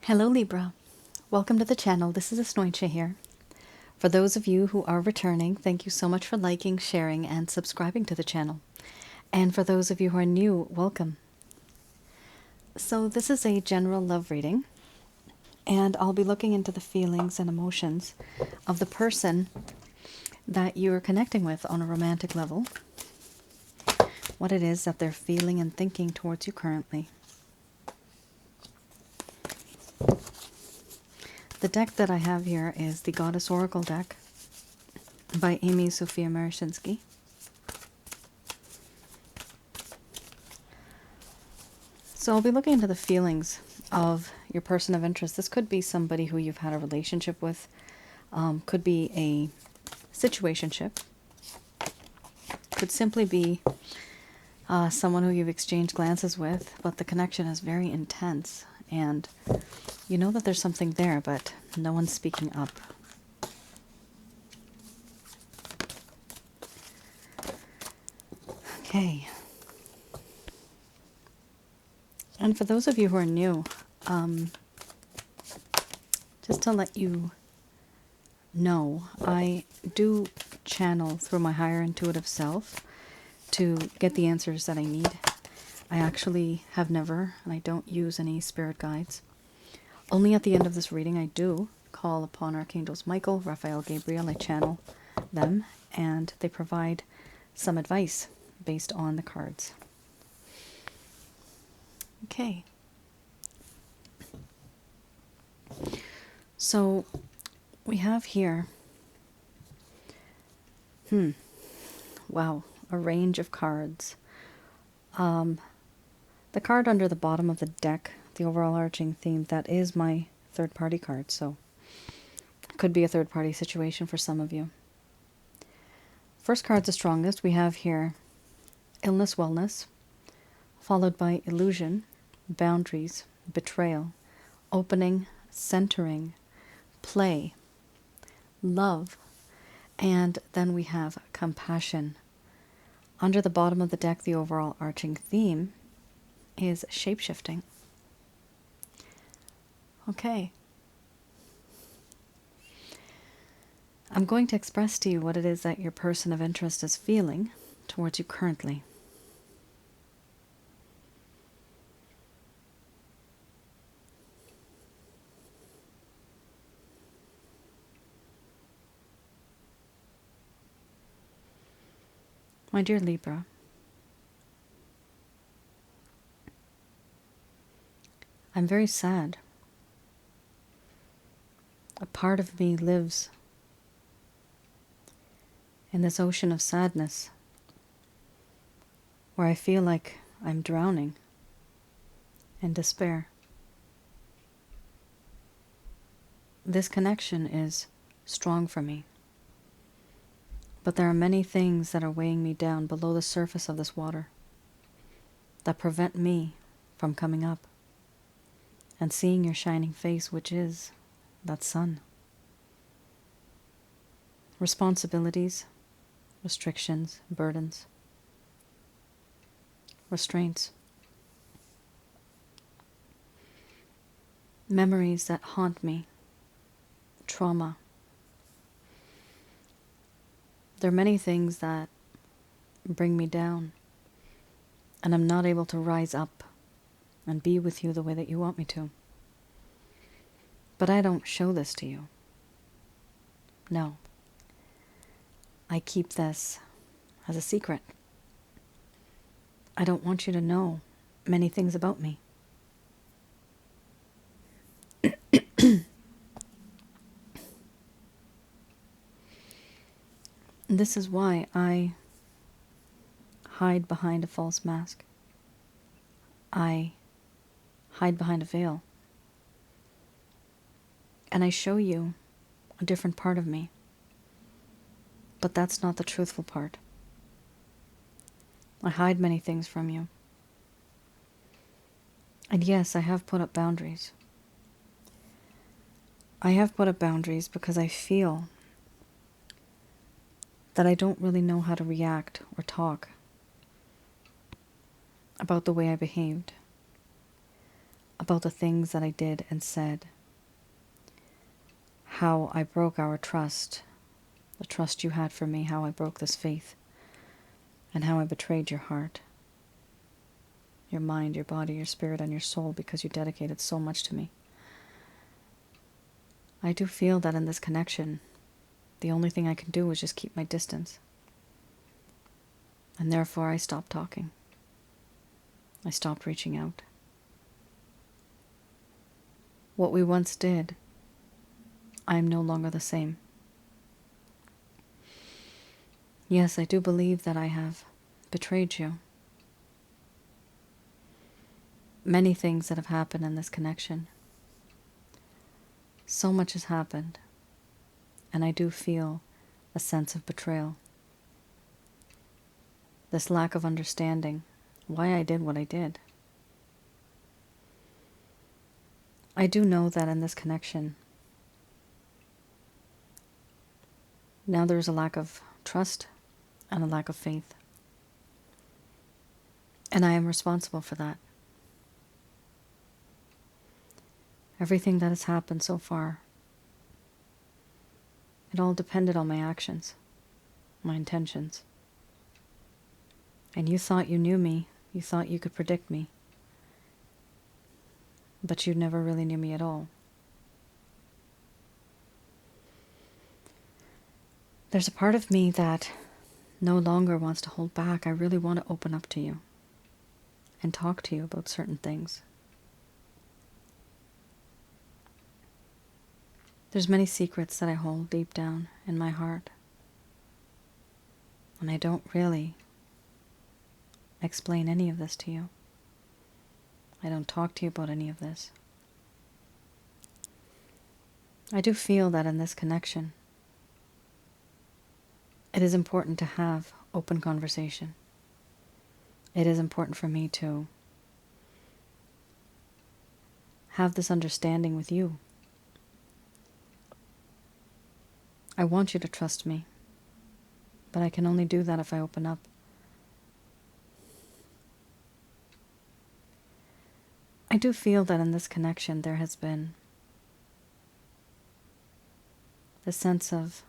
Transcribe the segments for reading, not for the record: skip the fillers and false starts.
Hello Libra, welcome to the channel. This is Asnointia here. For those of you who are returning, thank you so much for liking, sharing, and subscribing to the channel. And for those of you who are new, welcome. So this is a general love reading, and I'll be looking into the feelings and emotions of the person that you are connecting with on a romantic level, what it is that they're feeling and thinking towards you currently. The deck that I have here is the Goddess Oracle deck by Amy Sophia Marashinsky. So I'll be looking into the feelings of your person of interest. This could be somebody who you've had a relationship with, could be a situationship, could simply be someone who you've exchanged glances with, but the connection is very intense, and you know that there's something there, but no one's speaking up. Okay. And for those of you who are new, just to let you know, I do channel through my higher intuitive self to get the answers that I need. I actually have never, and I don't use any spirit guides. Only at the end of this reading I do call upon Archangels Michael, Raphael, Gabriel. I channel them, and they provide some advice based on the cards. Okay. So we have here, wow, a range of cards. The card under the bottom of the deck, the overall arching theme, that is my third party card, so it could be a third party situation for some of you. First card's the strongest. We have here illness, wellness, followed by illusion, boundaries, betrayal, opening, centering, play, love, and then we have compassion. Under the bottom of the deck, the overall arching theme is shape-shifting. Okay. I'm going to express to you what it is that your person of interest is feeling towards you currently. My dear Libra, I'm very sad. A part of me lives in this ocean of sadness where I feel like I'm drowning in despair. This connection is strong for me, but there are many things that are weighing me down below the surface of this water that prevent me from coming up and seeing your shining face, which is that sun. Responsibilities, restrictions, burdens, restraints, memories that haunt me, trauma. There are many things that bring me down, and I'm not able to rise up and be with you the way that you want me to. But I don't show this to you. No. I keep this as a secret. I don't want you to know many things about me. This is why I hide behind a false mask. I hide behind a veil. And I show you a different part of me. But that's not the truthful part. I hide many things from you. And yes, I have put up boundaries. I have put up boundaries because I feel that I don't really know how to react or talk about the way I behaved. about the things that I did and said, how I broke our trust, the trust you had for me, how I broke this faith, and how I betrayed your heart, your mind, your body, your spirit, and your soul because you dedicated so much to me. I do feel that in this connection, the only thing I can do is just keep my distance. And therefore I stopped talking. I stopped reaching out. What we once did, I am no longer the same. Yes, I do believe that I have betrayed you. Many things that have happened in this connection. So much has happened, and I do feel a sense of betrayal. This lack of understanding why I did what I did. I do know that in this connection, now there's a lack of trust and a lack of faith. And I am responsible for that. Everything that has happened so far, it all depended on my actions, my intentions. And you thought you knew me, you thought you could predict me, but you never really knew me at all. There's a part of me that no longer wants to hold back. I really want to open up to you and talk to you about certain things. There's many secrets that I hold deep down in my heart, and I don't really explain any of this to you. I don't talk to you about any of this. I do feel that in this connection, it is important to have open conversation. It is important for me to have this understanding with you. I want you to trust me, but I can only do that if I open up. I do feel that in this connection there has been the sense of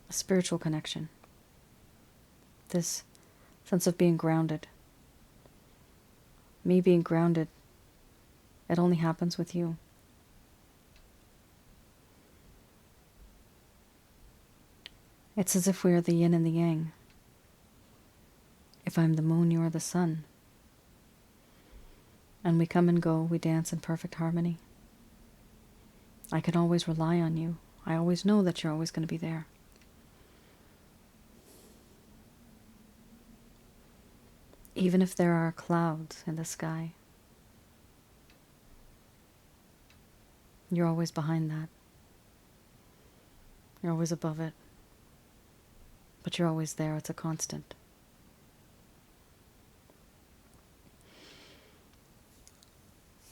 a spiritual connection, this sense of being grounded. Me being grounded, it only happens with you. It's as if we are the yin and the yang. If I'm the moon, you are the sun. And we come and go, we dance in perfect harmony. I can always rely on you. I always know that you're always going to be there. Even if there are clouds in the sky, you're always behind that. You're always above it. But you're always there. It's a constant.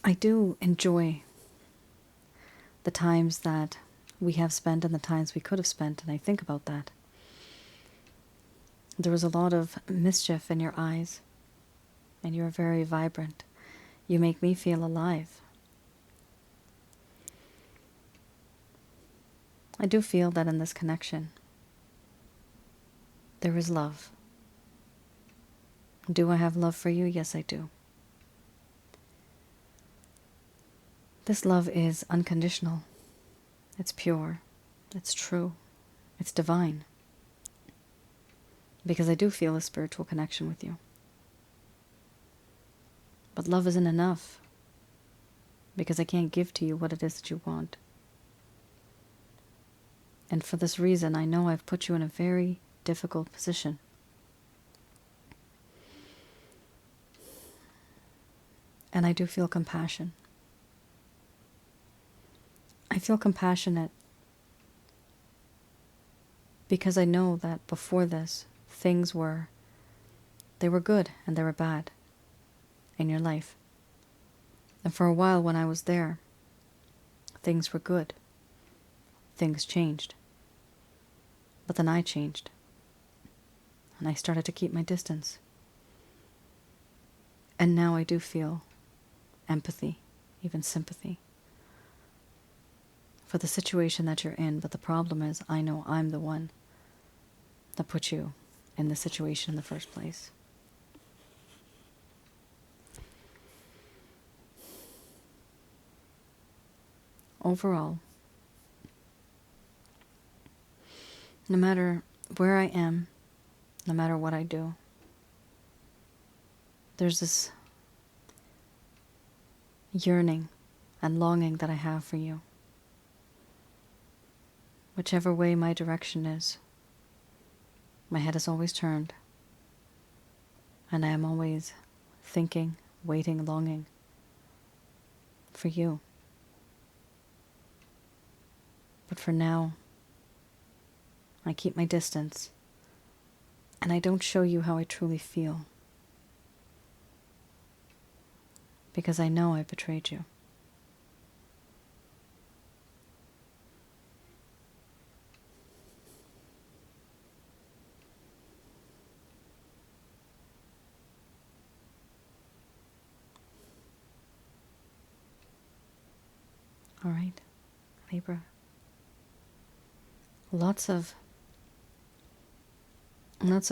I do enjoy the times that we have spent and the times we could have spent, and I think about that. There was a lot of mischief in your eyes, and you're very vibrant. You make me feel alive. I do feel that in this connection, there is love. Do I have love for you? Yes, I do. This love is unconditional. It's pure. It's true. It's divine. Because I do feel a spiritual connection with you. But love isn't enough. Because I can't give to you what it is that you want. And for this reason, I know I've put you in a very difficult position. And I do feel compassion. I feel compassionate because I know that before this, things were good and they were bad in your life. And for a while when I was there, things were good. Things changed. But then I changed. And I started to keep my distance. And now I do feel empathy, even sympathy for the situation that you're in. But the problem is, I know I'm the one that put you in this situation in the first place. Overall, no matter where I am, no matter what I do, there's this yearning and longing that I have for you. Whichever way my direction is, my head is always turned, and I am always thinking, waiting, longing for you. But for now, I keep my distance, and I don't show you how I truly feel, because I know I betrayed you. All right, Libra. Lots of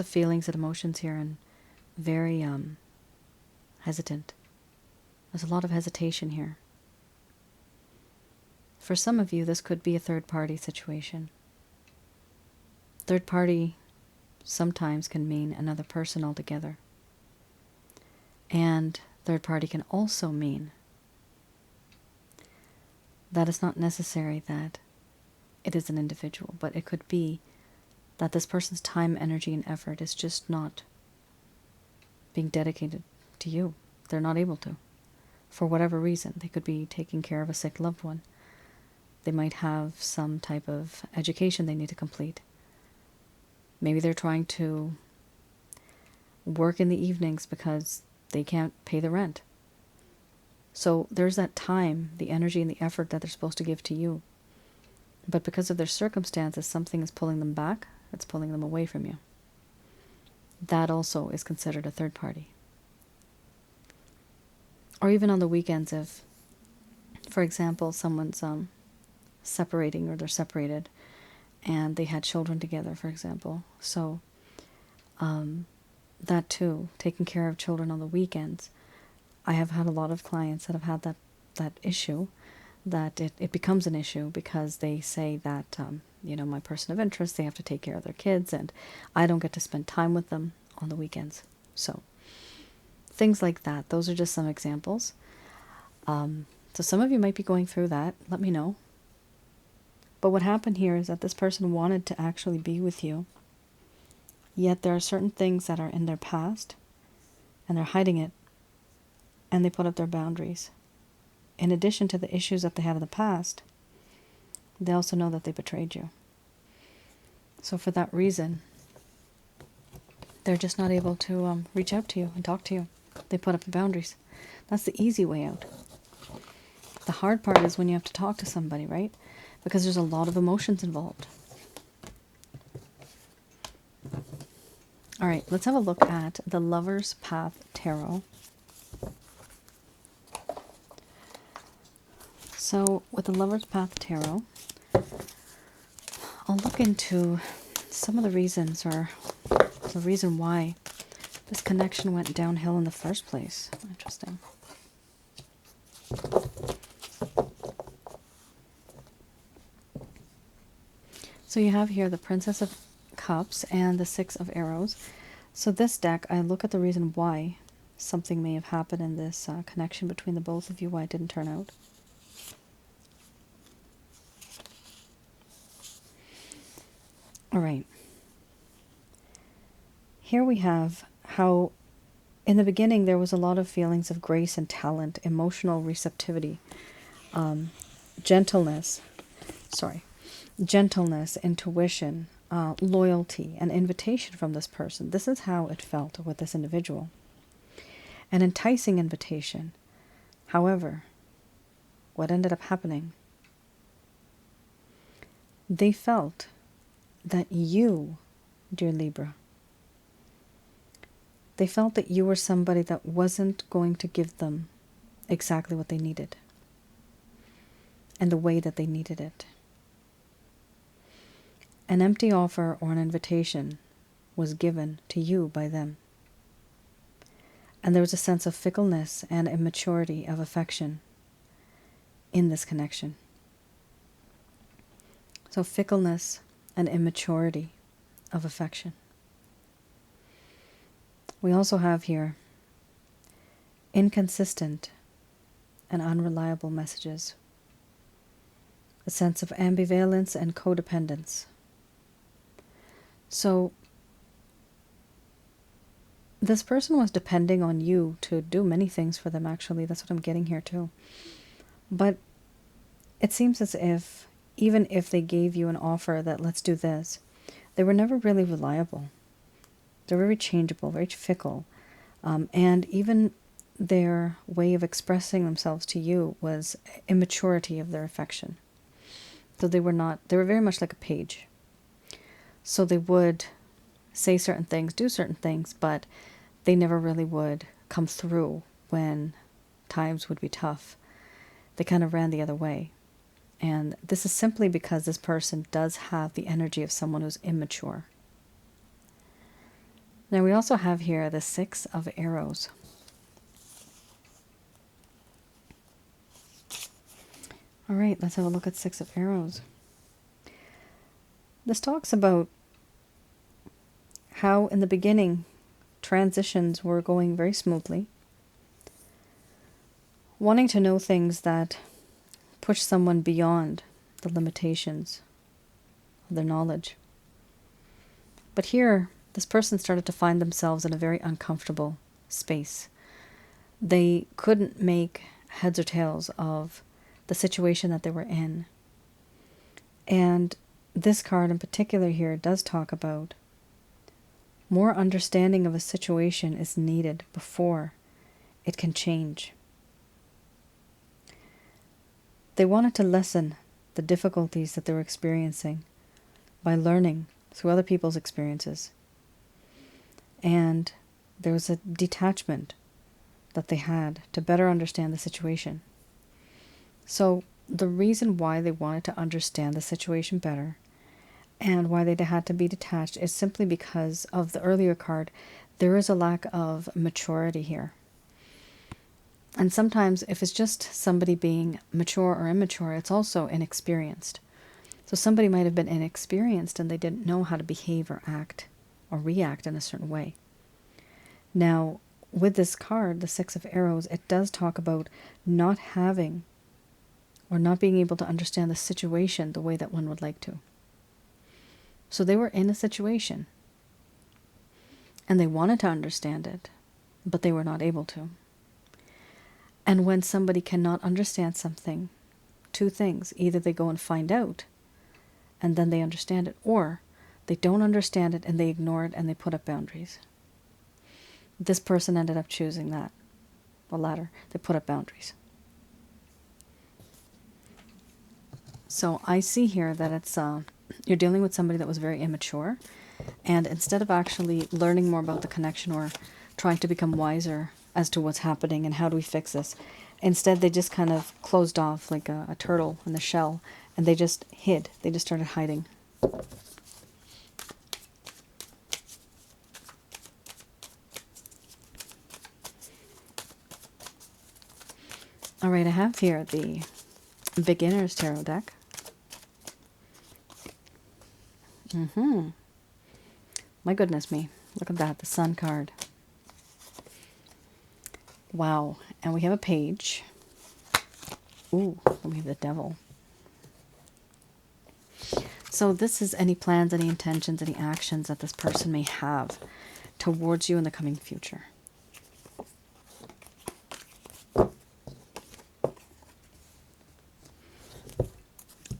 feelings and emotions here, and very hesitant. There's a lot of hesitation here. For some of you, this could be a third-party situation. Third party sometimes can mean another person altogether. And third party can also mean that it's not necessary that it is an individual, but it could be that this person's time, energy, and effort is just not being dedicated to you. They're not able to, for whatever reason. They could be taking care of a sick loved one. They might have some type of education they need to complete. Maybe they're trying to work in the evenings because they can't pay the rent. So there's that time, the energy, and the effort that they're supposed to give to you. But because of their circumstances, something is pulling them back. It's pulling them away from you. That also is considered a third party. Or even on the weekends, if, for example, someone's separating, or they're separated, and they had children together, for example. So that too, taking care of children on the weekends. I have had a lot of clients that have had that issue, that it becomes an issue because they say that, my person of interest, they have to take care of their kids, and I don't get to spend time with them on the weekends. So things like that. Those are just some examples. So some of you might be going through that. Let me know. But what happened here is that this person wanted to actually be with you, yet there are certain things that are in their past, and they're hiding it, and they put up their boundaries. In addition to the issues that they have in the past, they also know that they betrayed you. So for that reason, they're just not able to reach out to you and talk to you. They put up the boundaries. That's the easy way out. The hard part is when you have to talk to somebody, right? Because there's a lot of emotions involved. All right, let's have a look at the Lover's Path Tarot. So with the Lover's Path Tarot, I'll look into some of the reasons, or the reason why this connection went downhill in the first place. Interesting. So you have here the Princess of Cups and the Six of Arrows. So this deck, I look at the reason why something may have happened in this connection between the both of you, why it didn't turn out. All right. Here we have how in the beginning there was a lot of feelings of grace and talent, emotional receptivity, gentleness, intuition, loyalty, and invitation from this person. This is how it felt with this individual. An enticing invitation. However, what ended up happening? They felt that you, dear Libra, they felt that you were somebody that wasn't going to give them exactly what they needed and the way that they needed it. An empty offer or an invitation was given to you by them. And there was a sense of fickleness and immaturity of affection in this connection. So fickleness and immaturity of affection. We also have here inconsistent and unreliable messages. A sense of ambivalence and codependence. So this person was depending on you to do many things for them, actually. That's what I'm getting here too. But it seems as if, even if they gave you an offer that let's do this, they were never really reliable. They're very changeable, very fickle. And even their way of expressing themselves to you was immaturity of their affection. So they were very much like a page. So they would say certain things, do certain things, but they never really would come through when times would be tough. They kind of ran the other way. And this is simply because this person does have the energy of someone who's immature. Now we also have here the 6 of Arrows. All right, let's have a look at 6 of Arrows. This talks about how in the beginning transitions were going very smoothly, wanting to know things that push someone beyond the limitations of their knowledge. But here, this person started to find themselves in a very uncomfortable space. They couldn't make heads or tails of the situation that they were in. And this card in particular here does talk about more understanding of a situation is needed before it can change. They wanted to lessen the difficulties that they were experiencing by learning through other people's experiences. And there was a detachment that they had to better understand the situation. So the reason why they wanted to understand the situation better and why they had to be detached is simply because of the earlier card. There is a lack of maturity here. And sometimes if it's just somebody being mature or immature, it's also inexperienced. So somebody might have been inexperienced and they didn't know how to behave or act or react in a certain way. Now, with this card, the 6 of Arrows, it does talk about not having or not being able to understand the situation the way that one would like to. So they were in a situation and they wanted to understand it, but they were not able to. And when somebody cannot understand something, 2 things: either they go and find out and then they understand it, or they don't understand it and they ignore it and they put up boundaries. This person ended up choosing that, the latter. They put up boundaries. So I see here that it's you're dealing with somebody that was very immature, and instead of actually learning more about the connection or trying to become wiser as to what's happening and how do we fix this, instead they just kind of closed off like a turtle in the shell, and they just hid. They just started hiding. All right, I have here the Beginner's Tarot deck. My goodness me. Look at that, the Sun card. Wow. And we have a page. Ooh, and we have the Devil. So this is any plans, any intentions, any actions that this person may have towards you in the coming future.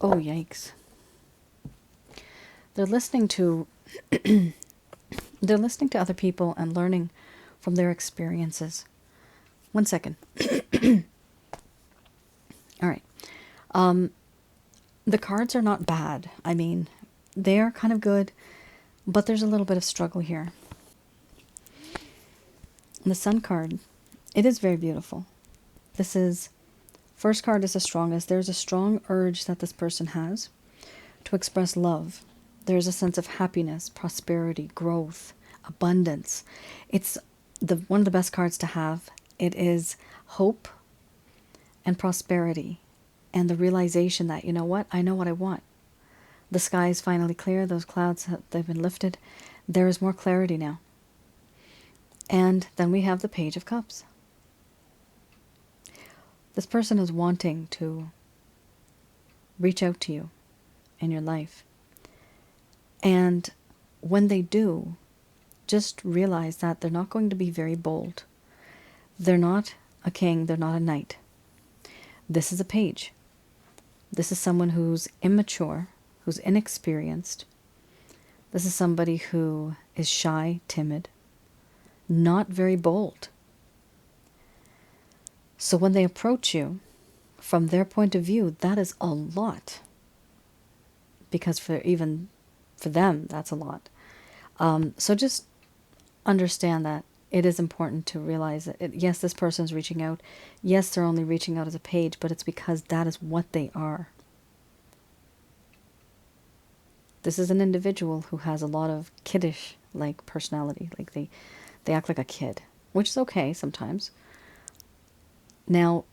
Oh, yikes. They're listening to they're listening to other people and learning from their experiences. 1 second. All right. The cards are not bad. I mean, they are kind of good, but there's a little bit of struggle here. The Sun card, it is very beautiful. this is, first card is the strongest. There's a strong urge that this person has to express love. There's a sense of happiness, prosperity, growth, abundance. It's one of the best cards to have. It is hope and prosperity and the realization that, you know what, I know what I want. The sky is finally clear. Those clouds, they've been lifted. There is more clarity now. And then we have the Page of Cups. This person is wanting to reach out to you in your life. And when they do, just realize that they're not going to be very bold. They're not a king. They're not a knight. This is a page. This is someone who's immature, who's inexperienced. This is somebody who is shy, timid, not very bold. So when they approach you, from their point of view, that is a lot. Because for them, that's a lot. So just understand that it is important to realize that, yes, this person is reaching out. Yes, they're only reaching out as a page, but it's because that is what they are. This is an individual who has a lot of kiddish-like personality. Like they act like a kid, which is okay sometimes. Now,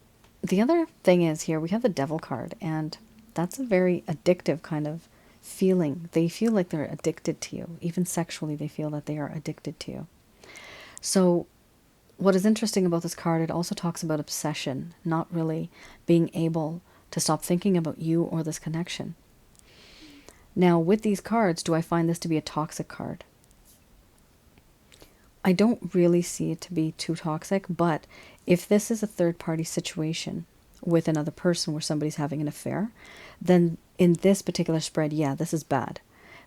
the other thing is here, we have the Devil card, and that's a very addictive kind of feeling. They feel like they're addicted to you. Even sexually, they feel that they are addicted to you. So what is interesting about this card, it also talks about obsession, not really being able to stop thinking about you or this connection. Now, with these cards, do I find this to be a toxic card? I don't really see it to be too toxic, but if this is a third-party situation with another person where somebody's having an affair, then in this particular spread, yeah, this is bad.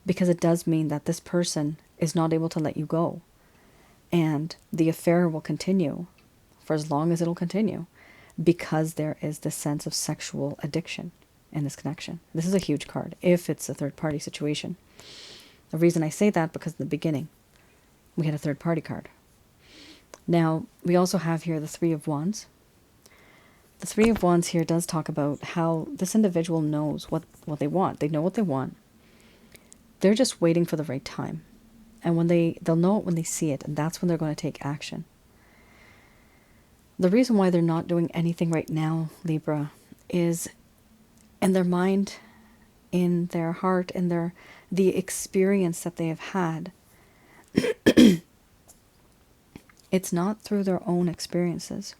Because it does mean that this person is not able to let you go. And the affair will continue for as long as it'll continue, because there is this sense of sexual addiction in this connection. This is a huge card if it's a third-party situation. The reason I say that, because in the beginning, we had a third-party card. Now, we also have here the Three of Wands. The Three of Wands here does talk about how this individual knows what they want. They know what they want. They're just waiting for the right time. And when they'll know it when they see it, and that's when they're going to take action. The reason why they're not doing anything right now, Libra, is in their mind, in their heart, in the experience that they have had. It's not through their own experiences.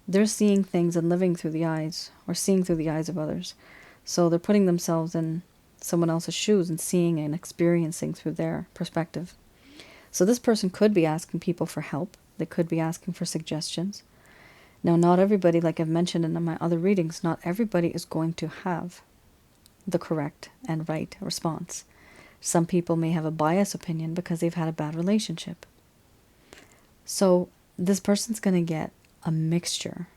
They're seeing things and living through the eyes, or seeing through the eyes of others. So they're putting themselves in someone else's shoes and seeing and experiencing through their perspective. So this person could be asking people for help. They could be asking for suggestions. Now, not everybody, like I've mentioned in my other readings, not everybody is going to have the correct and right response. Some people may have a biased opinion because they've had a bad relationship. So this person's going to get a mixture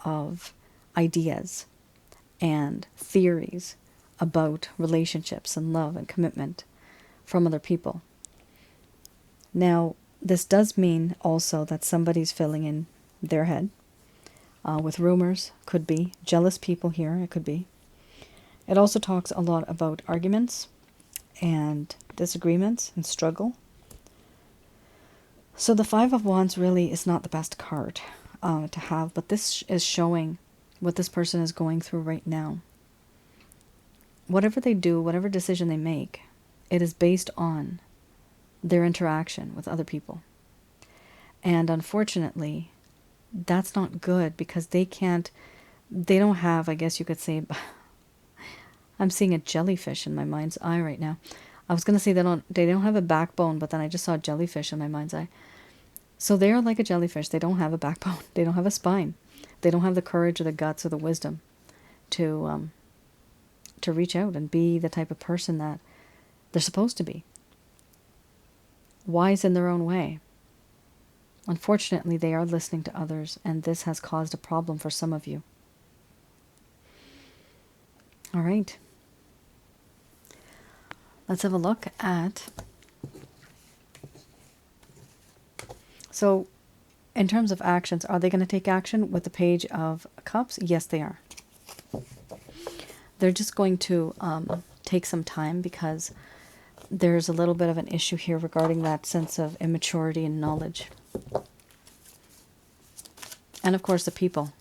of ideas and theories about relationships and love and commitment from other people. Now, this does mean also that somebody's filling in their head with rumors, could be. Jealous people here, it could be. It also talks a lot about arguments and disagreements and struggle. So the Five of Wands really is not the best card to have, but this is showing what this person is going through right now. Whatever they do, whatever decision they make, it is based on their interaction with other people. And unfortunately, that's not good, because they don't have, I guess you could say, I'm seeing a jellyfish in my mind's eye right now. I was going to say they don't have a backbone, but then I just saw a jellyfish in my mind's eye. So they are like a jellyfish. They don't have a backbone. They don't have a spine. They don't have the courage or the guts or the wisdom to reach out and be the type of person that they're supposed to be. Wise in their own way. Unfortunately, they are listening to others, and this has caused a problem for some of you. All right. Let's have a look at... So, In terms of actions, are they going to take action with the Page of Cups? Yes, they are. They're just going to take some time because there's a little bit of an issue here regarding that sense of immaturity and knowledge. And of course, the people.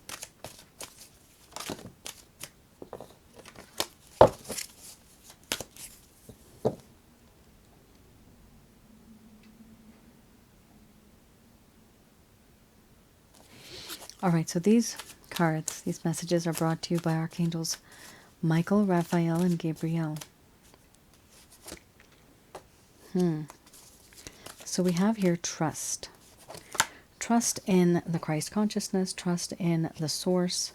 All right, so these cards, these messages are brought to you by Archangels Michael, Raphael, and Gabriel. So we have here trust. Trust in the Christ consciousness, trust in the source.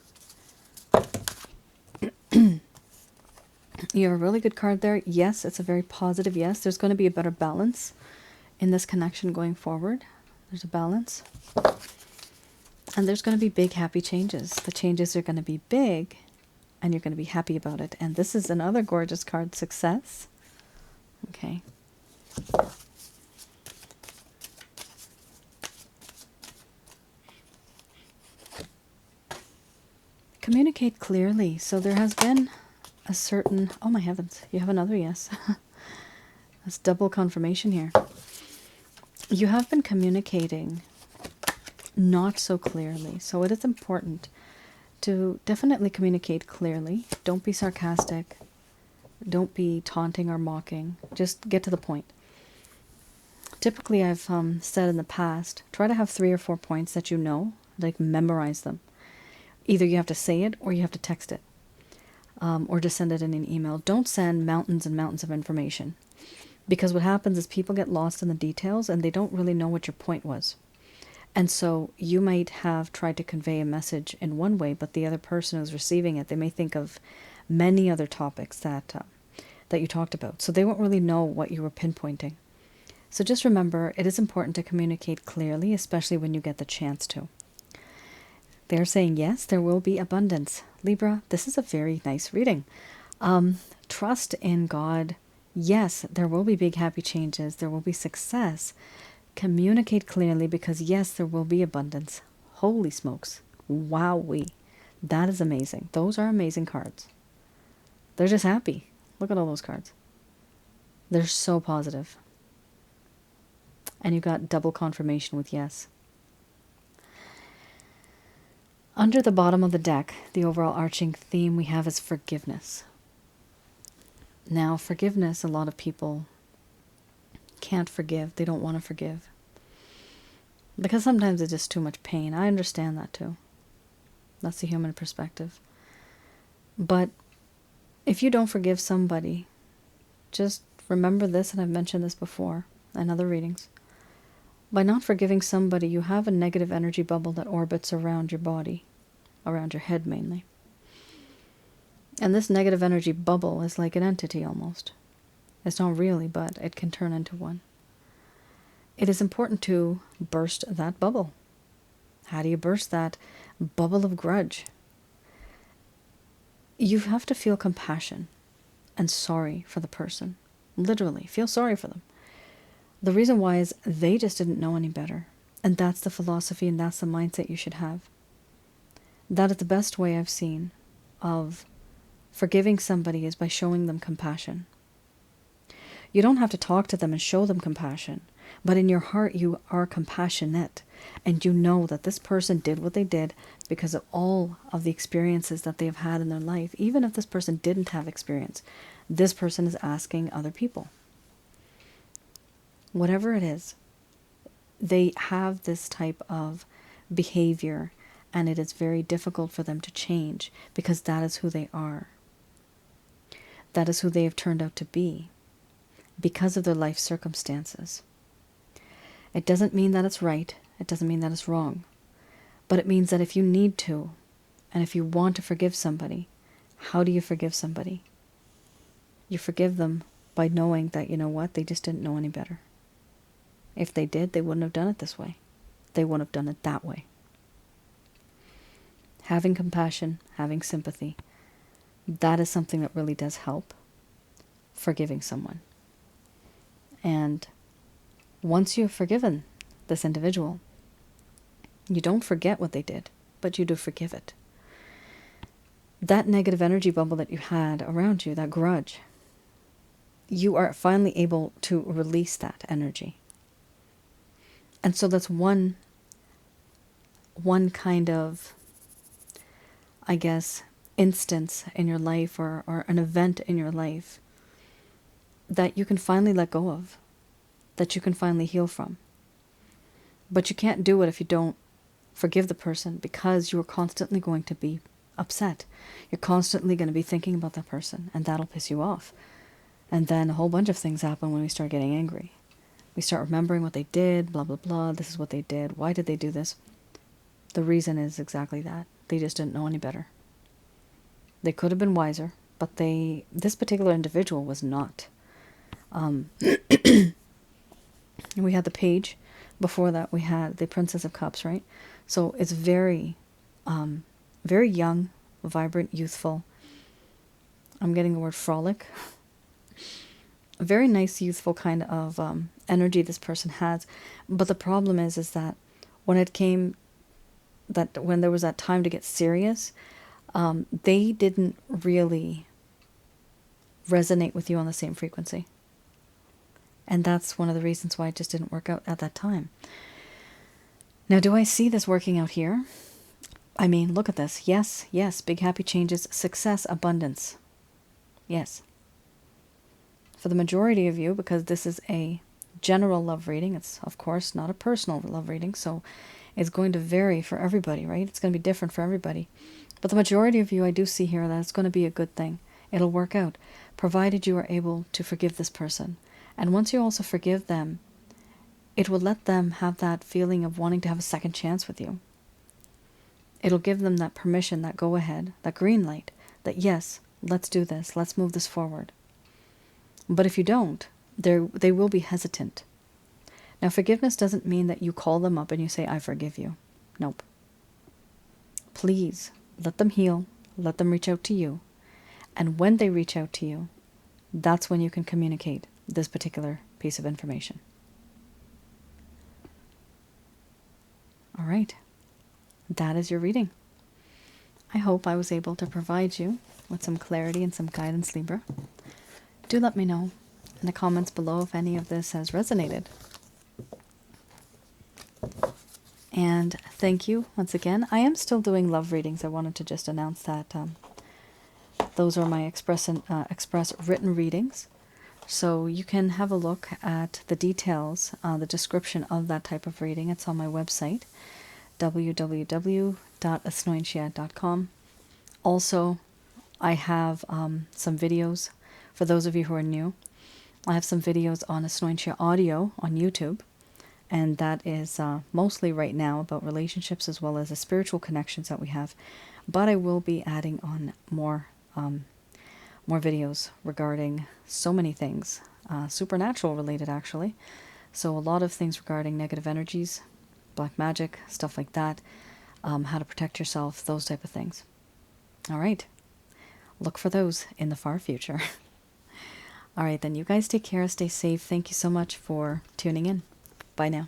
You have a really good card there. Yes, it's a very positive yes. There's going to be a better balance in this connection going forward. There's a balance. And there's going to be big, happy changes. The changes are going to be big, and you're going to be happy about it. And this is another gorgeous card, success. Okay. Communicate clearly. So there has been a certain... Oh, my heavens. You have another yes. That's double confirmation here. You have been communicating not so clearly. So it is important to definitely communicate clearly. Don't be sarcastic. Don't be taunting or mocking. Just get to the point. Typically, I've said in the past, try to have 3 or 4 points that you know, like memorize them. Either you have to say it or you have to text it. Or just send it in an email. Don't send mountains and mountains of information. Because what happens is people get lost in the details and they don't really know what your point was. And so you might have tried to convey a message in one way, but the other person who's receiving it, they may think of many other topics that you talked about. So they won't really know what you were pinpointing. So just remember, it is important to communicate clearly, especially when you get the chance to. They're saying, yes, there will be abundance. Libra, this is a very nice reading. Trust in God. Yes, there will be big, happy changes. There will be success. Communicate clearly because, yes, there will be abundance. Holy smokes. Wowee. That is amazing. Those are amazing cards. They're just happy. Look at all those cards. They're so positive. And you got double confirmation with yes. Under the bottom of the deck, the overall arching theme we have is forgiveness. Now, forgiveness, a lot of people can't forgive. They don't want to forgive. Because sometimes it's just too much pain. I understand that too. That's the human perspective. But if you don't forgive somebody, just remember this, and I've mentioned this before in other readings. By not forgiving somebody, you have a negative energy bubble that orbits around your body, around your head mainly. And this negative energy bubble is like an entity almost. It's not really, but it can turn into one. It is important to burst that bubble. How do you burst that bubble of grudge? You have to feel compassion and sorry for the person. Literally, feel sorry for them. The reason why is they just didn't know any better. And that's the philosophy and that's the mindset you should have. That is the best way I've seen of forgiving somebody is by showing them compassion. You don't have to talk to them and show them compassion, but in your heart you are compassionate and you know that this person did what they did because of all of the experiences that they have had in their life. Even if this person didn't have experience, this person is asking other people. Whatever it is, they have this type of behavior and it is very difficult for them to change because that is who they are. That is who they have turned out to be because of their life circumstances. It doesn't mean that it's right. It doesn't mean that it's wrong. But it means that if you need to, and if you want to forgive somebody, how do you forgive somebody? You forgive them by knowing that, you know what, they just didn't know any better. If they did, they wouldn't have done it this way. They wouldn't have done it that way. Having compassion, having sympathy, that is something that really does help forgiving someone. And once you've forgiven this individual, You don't forget what they did, but you do forgive it. That negative energy bubble that you had around you, that grudge, you are finally able to release that energy. And so that's one kind of, I guess, instance in your life, or an event in your life that you can finally let go of, that you can finally heal from. But you can't do it if you don't forgive the person, because you are constantly going to be upset. You're constantly going to be thinking about that person, and that'll piss you off. And then a whole bunch of things happen when we start getting angry. We start remembering what they did, blah, blah, blah. This is what they did. Why did they do this? The reason is exactly that. They just didn't know any better. They could have been wiser, but this particular individual was not. We had the Page. Before that, we had the Princess of Cups, right? So it's very, very young, vibrant, youthful. I'm getting the word frolic. A very nice, youthful kind of energy this person has. But the problem is that when there was that time to get serious, they didn't really resonate with you on the same frequency. And that's one of the reasons why it just didn't work out at that time. Now, do I see this working out here? I mean, look at this. Yes, yes, big happy changes, success, abundance. Yes. For the majority of you, because this is a general love reading, it's, of course, not a personal love reading, so it's going to vary for everybody, right? It's going to be different for everybody. But the majority of you, I do see here that it's going to be a good thing. It'll work out, provided you are able to forgive this person. And once you also forgive them, it will let them have that feeling of wanting to have a second chance with you. It'll give them that permission, that go-ahead, that green light, that yes, let's do this, let's move this forward. But if you don't, they will be hesitant. Now, forgiveness doesn't mean that you call them up and you say, I forgive you. Nope. Please, let them heal, let them reach out to you. And when they reach out to you, that's when you can communicate this particular piece of information. All right. That is your reading. I hope I was able to provide you with some clarity and some guidance, Libra. Do let me know in the comments below if any of this has resonated. And thank you once again. I am still doing love readings. I wanted to just announce that those are my express written readings. So you can have a look at the details, the description of that type of reading. It's on my website, www.asnointia.com. Also, I have some videos for those of you who are new. I have some videos on Asnointia audio on YouTube, and that is mostly right now about relationships as well as the spiritual connections that we have. But I will be adding on more videos regarding so many things, supernatural related actually. So a lot of things regarding negative energies, black magic, stuff like that, how to protect yourself, those type of things. All right, look for those in the far future. All right, then you guys take care, stay safe. Thank you so much for tuning in. Bye now.